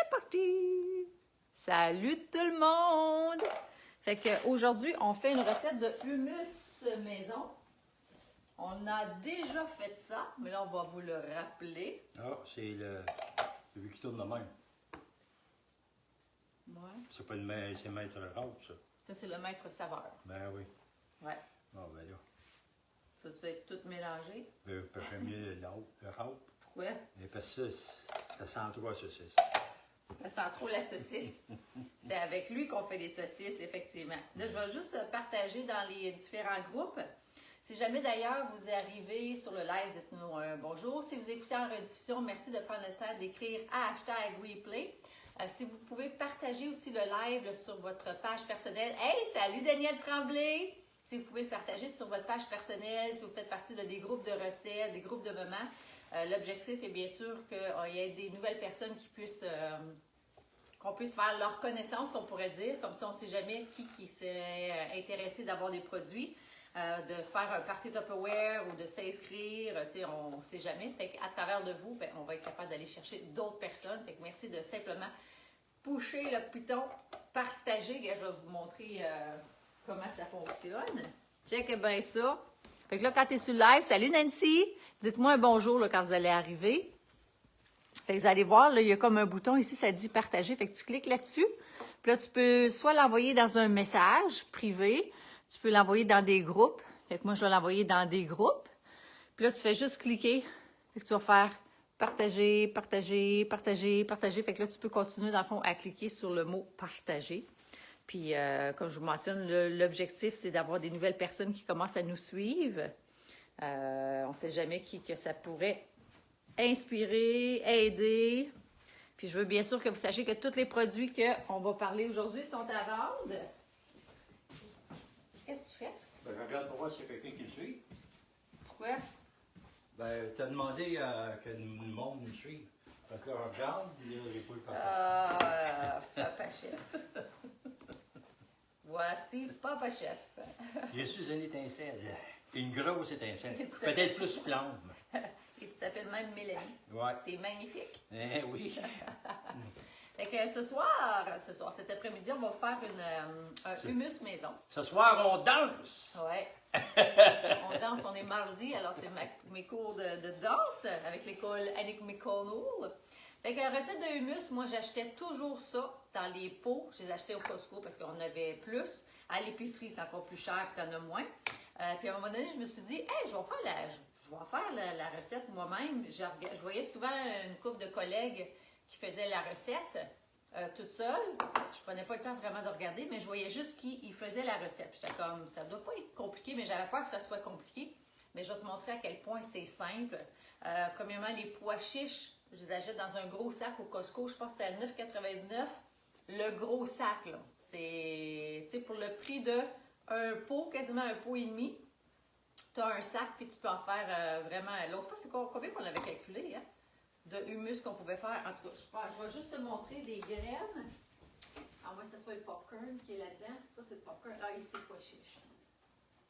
c'est parti! Salut tout le monde! Fait qu'aujourd'hui, on fait une recette de hummus maison. On a déjà fait ça, mais là, on va vous le rappeler. Ah, c'est celui qui tourne de même. Ouais. C'est pas c'est maître râpe, ça. Ça, c'est le maître saveur. Ben oui. Ouais. Ah, ben là. Ça, tu vas être tout mélangé. J'aime mieux le râpe. Pourquoi? Parce que ça sent trop la saucisse. Ça sent trop la saucisse. C'est avec lui qu'on fait des saucisses, effectivement. Là, je vais juste partager dans les différents groupes. Si jamais d'ailleurs vous arrivez sur le live, dites-nous un bonjour. Si vous écoutez en rediffusion, merci de prendre le temps d'écrire #replay. Si vous pouvez partager aussi le live sur votre page personnelle. Hey, salut Daniel Tremblay! Si vous pouvez le partager sur votre page personnelle, si vous faites partie de des groupes de recettes, des groupes de moments, l'objectif est bien sûr qu'il y ait des nouvelles personnes qui puissent, qu'on puisse faire leur connaissance, qu'on pourrait dire. Comme ça, on ne sait jamais qui serait intéressé d'avoir des produits, de faire un party Tupperware ou de s'inscrire. On ne sait jamais. Fait qu'à travers de vous, on va être capable d'aller chercher d'autres personnes. Fait que merci de simplement pusher le piton, partager. Je vais vous montrer comment ça fonctionne. Check bien ça. Fait que là, quand tu es sur le live, salut Nancy! Dites-moi un bonjour là, quand vous allez arriver. Fait que vous allez voir, là, il y a comme un bouton ici, ça dit partager. Fait que tu cliques là-dessus. Puis là, tu peux soit l'envoyer dans un message privé, tu peux l'envoyer dans des groupes. Fait que moi, je vais l'envoyer dans des groupes. Puis là, tu fais juste cliquer. Fait que tu vas faire partager, partager, partager, partager. Fait que là, tu peux continuer, dans le fond, à cliquer sur le mot partager. Puis, comme je vous mentionne, l'objectif, c'est d'avoir des nouvelles personnes qui commencent à nous suivre. On ne sait jamais qui que ça pourrait inspirer, aider. Puis, je veux bien sûr que vous sachiez que tous les produits qu'on va parler aujourd'hui sont à vendre. Qu'est-ce que tu fais? Ben, je regarde pour voir s'il y a quelqu'un qui le suit. Pourquoi? Ben, tu as demandé que le monde nous suive. Donc là, je regarde, là, j'ai pas le papier. Papa Chef. Voici Papa Chef. Je suis une étincelle. Une grosse étincelle. Tu t'appelles- Peut-être plus flamme. Et tu t'appelles même Mélanie. Ouais. T'es magnifique. Eh oui. Fait que ce soir, cet après-midi, on va faire un hummus maison. Ce soir, on danse. Ouais. On danse, on est mardi, alors c'est mes cours de danse avec l'école Annick McConnell. Fait que recette de hummus, moi j'achetais toujours ça dans les pots. Je les achetais au Costco parce qu'on avait plus. À l'épicerie, c'est encore plus cher, puis t'en as moins. Puis à un moment donné, je me suis dit, hey, je vais faire la recette moi-même. Je voyais souvent une couple de collègues qui faisaient la recette toute seule. Je prenais pas le temps vraiment de regarder, mais je voyais juste qui faisait la recette. J'étais comme, ça doit pas être compliqué, mais j'avais peur que ça soit compliqué. Mais je vais te montrer à quel point c'est simple. Premièrement, les pois chiches, je les achète dans un gros sac au Costco. Je pense que c'était à 9,99. Le gros sac, là. C'est, tu sais, pour le prix de un pot, quasiment un pot et demi. Tu as un sac, puis tu peux en faire vraiment... L'autre fois, c'est combien qu'on avait calculé, hein? De humus qu'on pouvait faire. En tout cas, je vais juste te montrer des graines. À moins que ce soit le popcorn qui est là-dedans. Ça, c'est le popcorn. Ah, ici, pois chiche.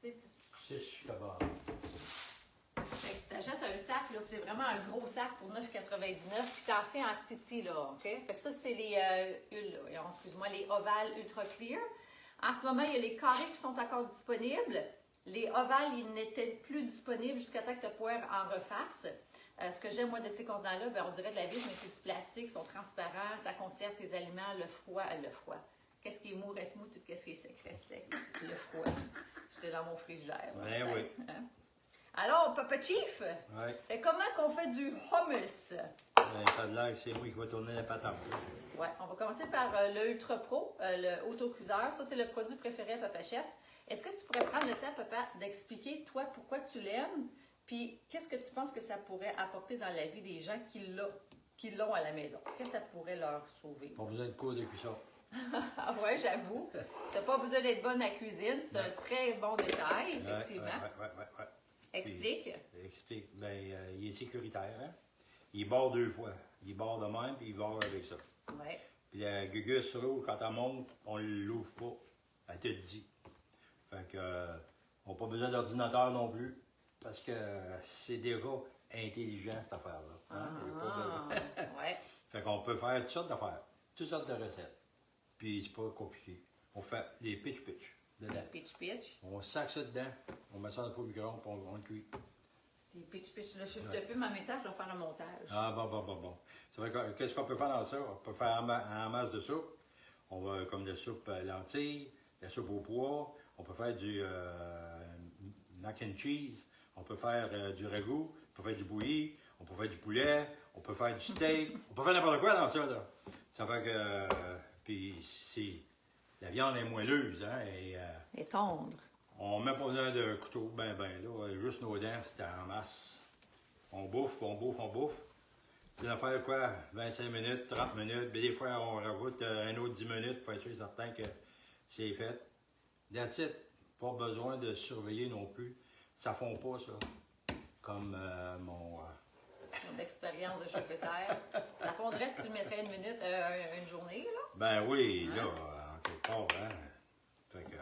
Tu sais, Chiche kebab. tu achètes un sac, là, c'est vraiment un gros sac pour 9,99, puis tu en fais en titi, là, OK? Fait que ça, c'est les, excuse-moi, les ovales ultra clear. En ce moment, il y a les carrés qui sont encore disponibles. Les ovales, ils n'étaient plus disponibles jusqu'à temps que le poire en refasse. Ce que j'aime, moi, de ces contenants-là, ben, on dirait de la vitre, mais c'est du plastique, ils sont transparents, ça conserve tes aliments, le froid. Qu'est-ce qui est mou reste mou, tout ce qui est sec reste sec. Le froid. J'étais dans mon frigère. Ben oui. Hein? Alors, Papa Chief, Ouais. comment qu'on fait du hummus? Ben, ça a l'air que c'est moi qui vais tourner la patente. Ouais, on va commencer par le Ultra Pro, le autocuiseur. Ça, c'est le produit préféré à Papa Chef. Est-ce que tu pourrais prendre le temps, Papa, d'expliquer, toi, pourquoi tu l'aimes? Puis, qu'est-ce que tu penses que ça pourrait apporter dans la vie des gens qui l'ont à la maison? Qu'est-ce que ça pourrait leur sauver? Pas besoin de cours de cuisson. Ah ouais, j'avoue. Tu n'as pas besoin d'être bonne à la cuisine. C'est un très bon détail, effectivement. Ouais. Explique. Puis, explique. Ben, il est sécuritaire, hein? Il barre 2 fois. Il barre de même, puis il barre avec ça. Ouais. Puis la gugus rouge, quand elle monte, on ne l'ouvre pas. Elle te le dit. Fait que, on n'a pas besoin d'ordinateur non plus, parce que c'est déjà intelligent, cette affaire-là. Hein? Ouais. Fait qu'on peut faire toutes sortes d'affaires, toutes sortes de recettes. Puis c'est pas compliqué. On fait des pitch dedans. Pitch. On sac ça dedans, on met ça dans le pot micro-ondes, puis on le cuit. Des pitch. Là, je te fume en même temps, je vais faire un montage. Ah, bon. C'est vrai que, qu'est-ce qu'on peut faire dans ça? On peut faire en masse de soupe. On va comme de la soupe lentilles, la soupe au pois. On peut faire du mac and cheese. On peut faire du ragoût. On peut faire du bouilli. On peut faire du poulet. On peut faire du steak. On peut faire n'importe quoi dans ça, là. Ça fait que... puis la viande est moelleuse, hein? Et tendre. On met pas besoin de couteau, là. Juste nos dents, c'est en masse. On bouffe. C'est une affaire quoi? 25 minutes, 30 minutes. Mais des fois, on rajoute un autre 10 minutes pour être sûr certain que c'est fait. That's it. Pas besoin de surveiller non plus. Ça fond pas, ça. Comme mon D'expérience de chauffeur. Ça fondrait si tu mettrais une journée, là? Ben oui, hein? là, en quelque part, hein. Fait que,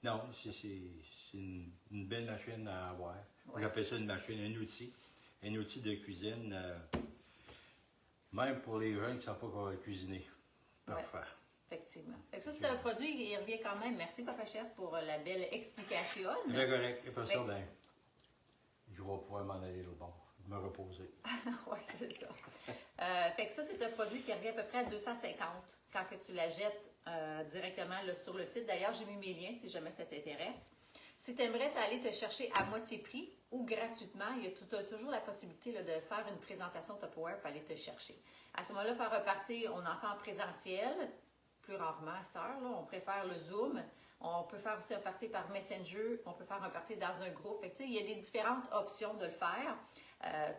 non, c'est une belle machine à avoir. Ouais. J'appelle ça une machine, un outil de cuisine, même pour les gens qui ne savent pas cuisiner. Parfait. Ouais. Effectivement. Fait que ça, c'est un produit, il revient quand même. Merci, Papa Chef, pour la belle explication. C'est bien correct. Et pour ça, ben, je vais pouvoir m'en aller au bord, me reposer. Oui, c'est ça. Fait que ça, c'est un produit qui revient à peu près à 250 quand que tu la jettes directement là, sur le site. D'ailleurs, j'ai mis mes liens si jamais ça t'intéresse. Si tu aimerais aller te chercher à moitié prix ou gratuitement, il y a toujours la possibilité là, de faire une présentation Tupperware pour aller te chercher. À ce moment-là, faire un party, on en fait en présentiel, plus rarement à cette heure, là, on préfère le Zoom. On peut faire aussi un party par Messenger, on peut faire un party dans un groupe. Fait que, il y a des différentes options de le faire.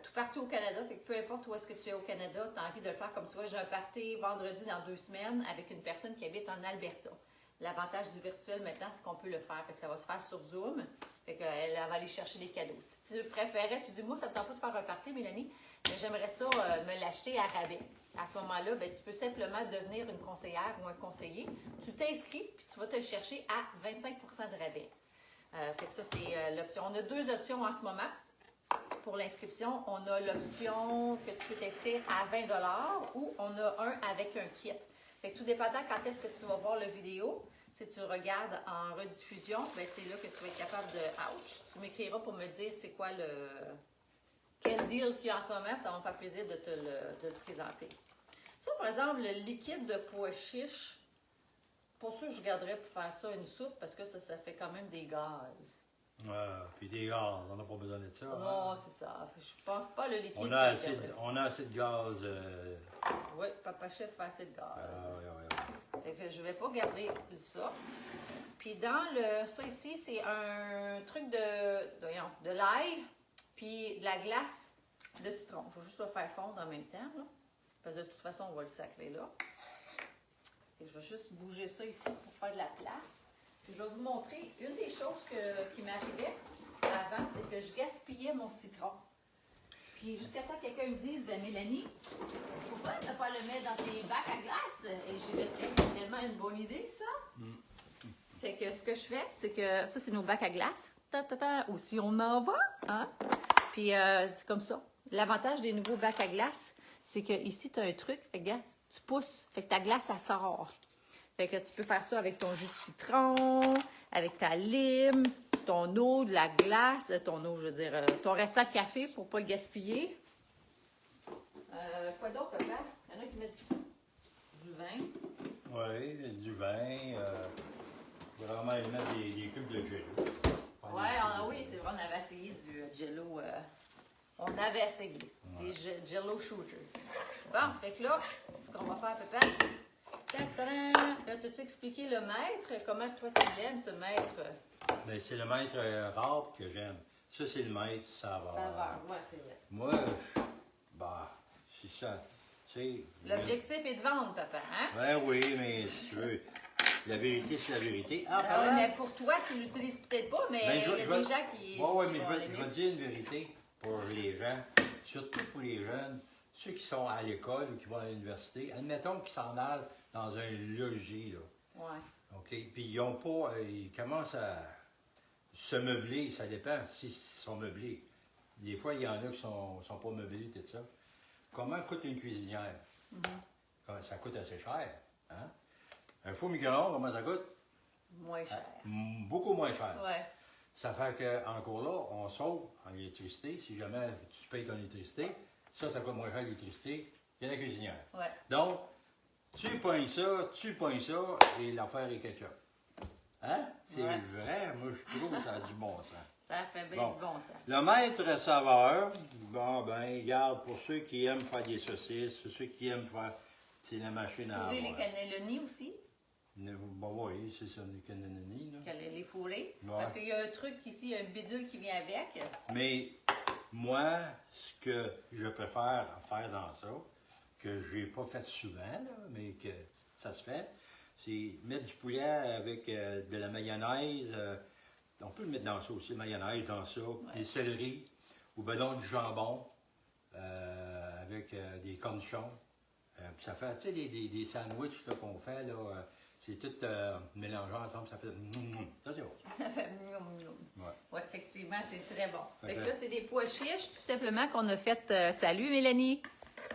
Tout partout au Canada, fait que peu importe où est-ce que tu es au Canada, tu as envie de le faire comme tu vois, j'ai un party vendredi dans 2 semaines avec une personne qui habite en Alberta. L'avantage du virtuel maintenant, c'est qu'on peut le faire. Fait que ça va se faire sur Zoom. Fait qu'elle va aller chercher des cadeaux. Si tu préférais, tu dis, moi, ça ne me tente pas de faire un party, Mélanie, mais j'aimerais ça me l'acheter à rabais. À ce moment-là, ben, tu peux simplement devenir une conseillère ou un conseiller. Tu t'inscris, puis tu vas te le chercher à 25 de rabais. Fait que ça, c'est l'option. On a 2 options en ce moment. Pour l'inscription, on a l'option que tu peux t'inscrire à 20 ou on a un avec un kit. Fait que tout dépendant quand est-ce que tu vas voir la vidéo, si tu regardes en rediffusion, ben c'est là que tu vas être capable de... Ouch! Tu m'écriras pour me dire c'est quoi quel deal qu'il y a en ce moment, ça va me faire plaisir de te le présenter. Ça, par exemple, le liquide de pois chiche, pour ça, je garderais pour faire ça une soupe parce que ça fait quand même des gaz. Puis des gaz, on n'a pas besoin de ça. Non, c'est ça. Je pense pas le liquide. On a assez de gaz. Oui, Papa Chef fait assez de gaz. Ouais. Fait que je vais pas garder ça. Puis dans ça ici, c'est un truc de l'ail, puis de la glace de citron. Je vais juste le faire fondre en même temps, là. Parce que de toute façon, on va le sacrer là. Et je vais juste bouger ça ici pour faire de la place. Puis je vais vous montrer une des choses qui m'arrivait avant, c'est que je gaspillais mon citron. Puis jusqu'à temps que quelqu'un me dise, ben Mélanie, pourquoi ne pas le mettre dans tes bacs à glace? Et j'ai dit, c'est tellement une bonne idée, ça. Fait que ce que je fais, c'est que ça, c'est nos bacs à glace. Aussi, on en va. Hein? Puis c'est comme ça. L'avantage des nouveaux bacs à glace, c'est que ici, tu as un truc. Fait que, regarde, tu pousses. Fait que ta glace, ça sort. Fait que tu peux faire ça avec ton jus de citron, avec ta lime, ton eau, de la glace, ton eau, je veux dire, ton restant de café pour ne pas le gaspiller. Quoi d'autre, papa? Il y en a qui mettent du vin. Oui, du vin. Vraiment, ils mettent des cubes de jello. Oui, c'est vrai, on avait essayé du jello. On avait essayé des jello shooters. Bon, fait que là, ce qu'on va faire, papa. Là, t'as-tu expliqué le maître? Comment toi tu l'aimes, ce maître? Ben, c'est le maître rare que j'aime. Ça, c'est le maître saveur. Saveur, oui, c'est vrai. Moi, c'est ça. L'objectif est de vendre, papa, hein? Ben oui, mais si tu veux, la vérité, c'est la vérité. Oui, mais pour toi, tu l'utilises peut-être pas, mais il y a des gens qui. Oui, mais je vais te dire une vérité pour les gens, surtout pour les jeunes, ceux qui sont à l'école ou qui vont à l'université. Admettons qu'ils s'en allent dans un logis, là. Oui. OK? Puis ils ont pas. Ils commencent à se meubler, ça dépend s'ils sont meublés. Des fois, il y en a qui sont pas meublés, tout ça. Comment coûte une cuisinière? ça coûte assez cher. Hein? Un four micro-ondes, comment ça coûte? Moins cher. Beaucoup moins cher. Ouais. Ça fait qu'encore là, on sauve en électricité. Si jamais tu payes ton électricité, ça coûte moins cher l'électricité que la cuisinière. Ouais. Donc, tu pognes ça, et l'affaire est ketchup. Hein? C'est vrai, moi je trouve que ça a du bon sens. Ça fait bien du bon sens. Le maître saveur, bon ben, regarde, pour ceux qui aiment faire des saucisses, ceux qui aiment faire la machine à Fourrer les cannelloni aussi. Bon, oui, c'est ça, les cannelloni. Les fourrer. Ouais. Parce qu'il y a un truc ici, il y a un bidule qui vient avec. Mais moi, ce que je préfère faire dans ça, que je n'ai pas fait souvent, là, mais que ça se fait, c'est mettre du poulet avec de la mayonnaise. On peut le mettre dans ça aussi, mayonnaise dans ça, des céleris, ou ben donc du jambon avec des cornichons. Puis ça fait, tu sais, des sandwichs là, qu'on fait, là, c'est tout mélangé ensemble, ça fait ça c'est bon. Ça fait mignon. Ouais. Oui, effectivement, c'est très bon. Fait Fait que que là, c'est des pois chiches, tout simplement, qu'on a fait. Salut Mélanie!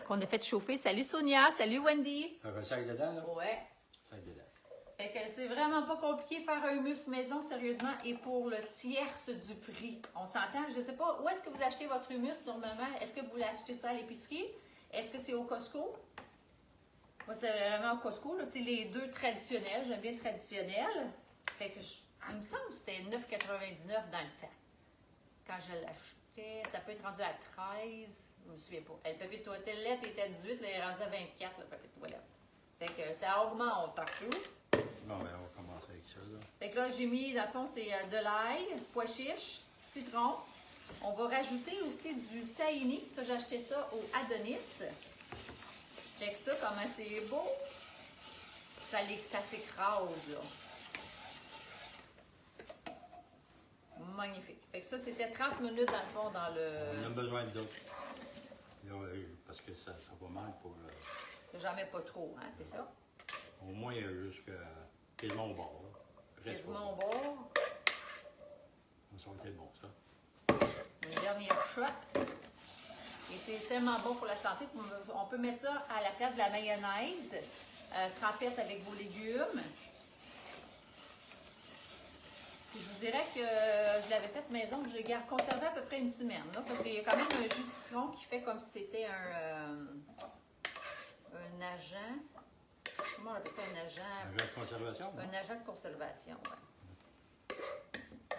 Qu'on a fait chauffer. Salut Sonia! Salut Wendy! Ça fait ça dedans, là? Ouais. Ça dedans. Fait que c'est vraiment pas compliqué de faire un humus maison, sérieusement, et pour le tierce du prix. On s'entend, je sais pas, où est-ce que vous achetez votre humus normalement? Est-ce que vous l'achetez ça à l'épicerie? Est-ce que c'est au Costco? Moi, c'est vraiment au Costco, là, tu sais, les deux traditionnels, j'aime bien le traditionnel. Fait que il me semble que c'était 9,99 dans le temps. Quand je l'achetais, ça peut être rendu à 13, je me souviens pas. Le papier de toilette était à 18, là, il est rendu à 24, le papier de toilette. Fait que ça augmente partout. Bon, ben, on va commencer avec ça, là. Fait que là, j'ai mis, dans le fond, c'est de l'ail, pois chiches, citron. On va rajouter aussi du tahini. Ça, j'ai acheté ça au Adonis. Check ça, comment c'est beau. Ça s'écrase, là. Magnifique. Fait que ça, c'était 30 minutes, dans le fond, dans le... On a besoin d'autres. Parce que ça va mal pour le... J'en mets pas trop, hein, c'est ça? Au moins jusqu'à quasiment au bord. Quasiment au bord. Ça va être bon, ça. Une dernière shot. Et c'est tellement bon pour la santé. On peut mettre ça à la place de la mayonnaise, trempette avec vos légumes. Puis je vous dirais que je l'avais fait maison, que je l'ai conservé à peu près une semaine. Là, parce qu'il y a quand même un jus de citron qui fait comme si c'était un agent. Comment on appelle ça, un agent? Un agent de conservation? Un agent de conservation, oui.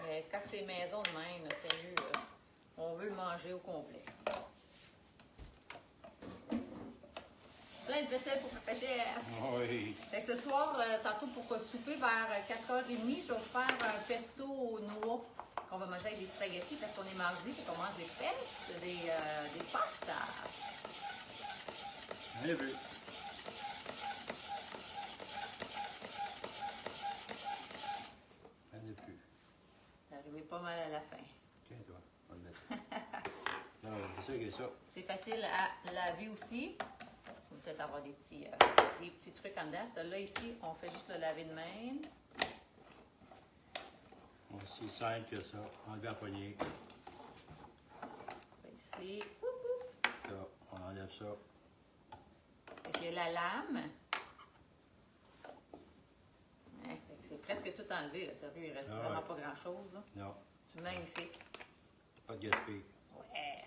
Mais quand c'est maison de même, là, sérieux, là, on veut le manger au complet. Plein de vaisselle pour Papa Chef. Oui. Fait que ce soir, tantôt pour souper, vers 4h30, je vais vous faire un pesto aux noix qu'on va manger avec des spaghettis parce qu'on est mardi et qu'on mange des pestes, des pastas. Allez, vu. Allez, plus. Arrivé pas mal à la fin. Tiens, toi, on va le mettre. Non, c'est sûr que ça. C'est facile à laver aussi. On va peut-être avoir des petits trucs en dedans. Celle-là ici, on fait juste le laver de même. Aussi simple que ça. Enlever la poignée. Ça ici. Ça, on enlève ça. Fait qu'il y a la lame. Hein, fait que c'est presque tout enlevé, là. Sérieux, il reste vraiment pas grand-chose, là. Non, C'est magnifique. pas de gaspille. Ouais.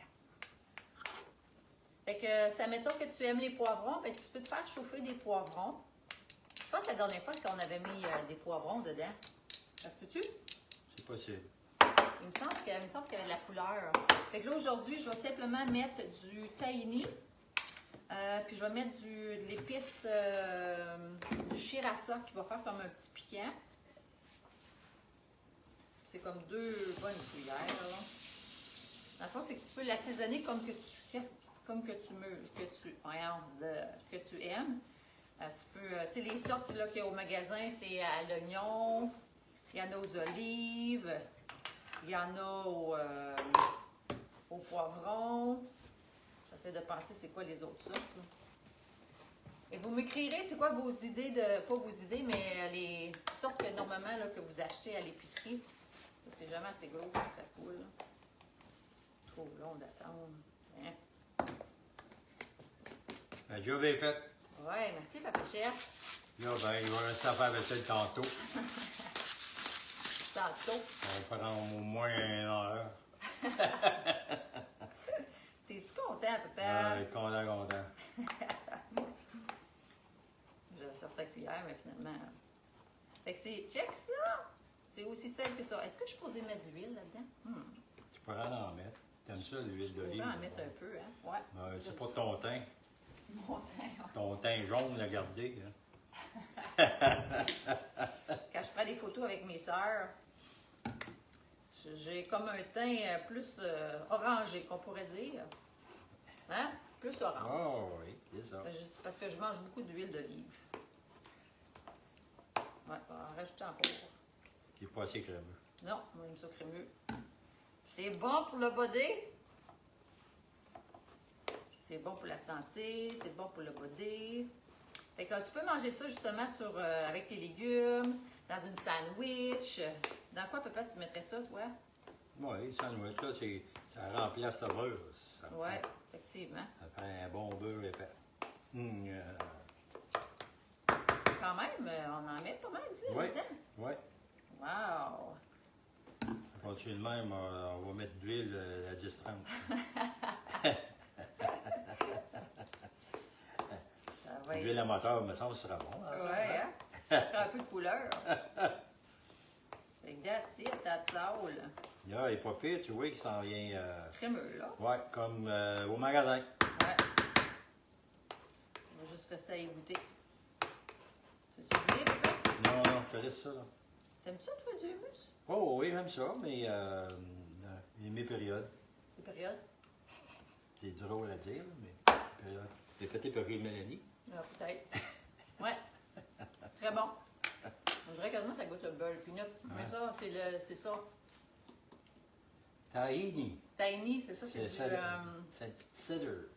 Fait que, ça mettons que tu aimes les poivrons, ben tu peux te faire chauffer des poivrons. Je pense que la dernière fois qu'on avait mis des poivrons dedans. Ça se peut-tu? C'est possible. Il me semble qu'il y avait de la couleur. Fait que là, aujourd'hui, je vais simplement mettre du tahini. Puis je vais mettre de l'épice du shirasa qui va faire comme un petit piquant. C'est comme 2 bonnes cuillères. Là. Dans le fond, c'est que tu peux l'assaisonner comme que tu aimes. Tu peux, tu sais, les sortes qu'il y a au magasin, c'est à l'oignon, il y en a aux olives, il y en a au poivron. J'essaie de penser c'est quoi les autres sortes. Là. Et vous m'écrirez c'est quoi vos idées pas vos idées, mais les sortes que normalement là, que vous achetez à l'épicerie. C'est jamais assez gros que ça coule. Là. Trop long d'attendre. Hein? La job est faite. Ouais, merci, Papa Chef. Là, ben, il va rester à faire vaisselle tantôt. Tantôt. On va prendre au moins 1 heure. T'es-tu content, Papa? Content. J'avais sorti sa cuillère, mais finalement. Fait que c'est. Check ça! C'est aussi simple que ça. Est-ce que je suis posée mettre de l'huile là-dedans? Tu pourrais en mettre. T'aimes ça, l'huile Je d'olive? pourrais en mettre un peu, hein? Ouais. C'est pour ton teint. Mon teint. Ton teint jaune à garder. Hein? Quand je prends des photos avec mes sœurs, j'ai comme un teint plus orangé, qu'on pourrait dire. Hein? Plus orange. Oh oui, c'est ça. C'est parce que je mange beaucoup d'huile d'olive. Ouais, on va en rajouter encore. Qui est pas assez crémeux. Non, moi j'aime ça crémeux. C'est bon pour le body. C'est bon pour la santé, c'est bon pour le body. Fait que tu peux manger ça justement avec tes légumes, dans une sandwich. Dans quoi, papa, tu mettrais ça, toi? Oui, sandwich, là, ça remplace le beurre. Oui, effectivement. Ça fait un bon beurre épais. Quand même, on en met pas mal d'huile Oui, dedans. oui. Wow! On continue de même, on va mettre de l'huile à 10-30. Ça va être... L'huile à moteur, me semble, ce sera bon. Ouais, hein? Ça prend un peu de couleur. Fait que that's it, that's all. Là, il n'est pas pire, tu vois qu'il s'en vient. Crémeux, là. Ouais, comme au magasin. Ouais. On va juste rester à y goûter. Tu veux goûter, papa? Non, je te laisse ça, là. T'aimes ça, toi, du hummus? Oh, oui, j'aime ça, mais il y a mes périodes. Des périodes? C'est drôle à dire, mais périodes. J'ai fait tes périodes Mélanie. Ah, peut-être. Ouais. Très bon. On dirait quasiment que ça goûte le beurre de peanut. Mais ça, c'est ça. Tahini. Tahini, c'est ça, c'est du... C'est cider.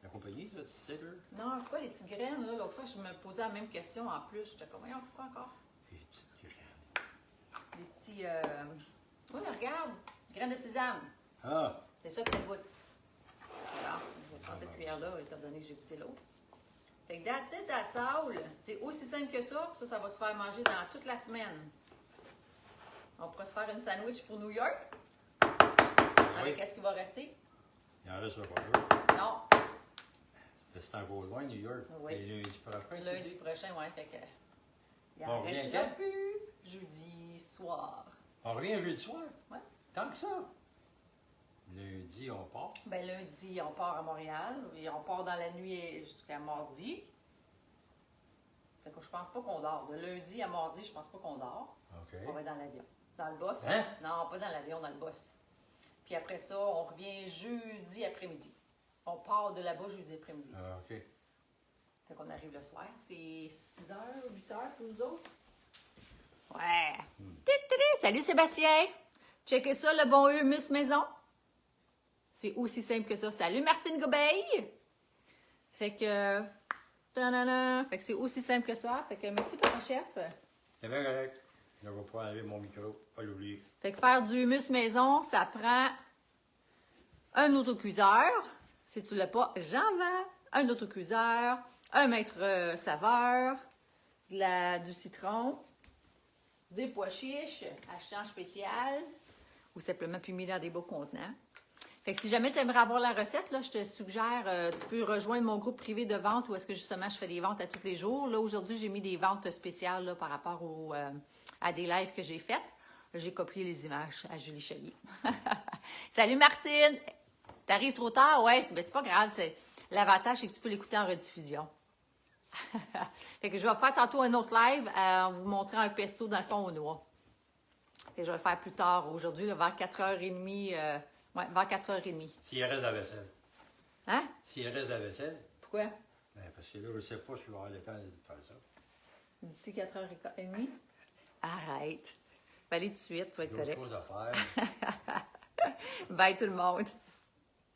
La compagnie, ça, cider? Non, c'est pas les petites graines, là. L'autre fois, je me posais la même question en plus. J'étais comme, voyons, c'est quoi encore? Les petites graines. Des petits... Oui, regarde. Graines de sésame. Ah! C'est ça que ça goûte. Alors, je vais prendre cette cuillère-là, étant donné que j'ai goûté l'autre. Fait que that's it, that's all. C'est aussi simple que ça. Puis ça va se faire manger dans toute la semaine. On pourra se faire une sandwich pour New York. Avec qu'est-ce qui va rester? Il en reste pas là. Non. C'est encore loin, New York. Oui. Et lundi prochain. Lundi prochain, ouais. Fait que... Il On en revient restera quand? plus. Jeudi soir. On revient jeudi soir? Ouais. Tant que ça. Lundi, on part. Ben lundi, on part à Montréal. Et on part dans la nuit jusqu'à mardi. Fait que je pense pas qu'on dort. De lundi à mardi, je pense pas qu'on dort. OK. On va être dans l'avion. Dans le boss. Hein? Non, pas dans l'avion, dans le boss. Puis après ça, on revient jeudi après-midi. On part de là-bas jeudi après-midi. Ah, OK. Fait qu'on arrive le soir. C'est 6h, 8h pour nous autres. Ouais. Titri! Salut Sébastien! Checkez ça, le bon hummus maison. C'est aussi simple que ça. Salut Martine Gobeil! Fait que... ta-da-da. Fait que c'est aussi simple que ça. Fait que merci Papa Chef. C'est bien correct. Je vais pas enlever mon micro. Pas l'oublier. Fait que faire du hummus maison, ça prend un autocuiseur. Si tu l'as pas, j'en vends. Un autocuiseur, un maître saveur, du citron, des pois chiches à change spécial ou simplement puis mis dans des beaux contenants. Fait que si jamais tu aimerais avoir la recette, là, je te suggère, tu peux rejoindre mon groupe privé de vente où est-ce que justement je fais des ventes à tous les jours. Là, aujourd'hui, j'ai mis des ventes spéciales là, par rapport à des lives que j'ai faites. J'ai copié les images à Julie Chalier. Salut Martine! T'arrives trop tard? Ouais, c'est pas grave. L'avantage, c'est que tu peux l'écouter en rediffusion. Fait que je vais faire tantôt un autre live en vous montrant un pesto dans le fond aux noix. Et je vais le faire plus tard aujourd'hui, là, vers 4h30. Ouais, vers 4h30. S'il reste de la vaisselle. Hein? S'il reste de la vaisselle, Pourquoi? ben parce que là, je ne sais pas si je vais avoir le temps de faire ça. D'ici 4h30? Arrête. Fallait tout de suite, tu vas être D'autres correct. choses à faire. Bye tout le monde.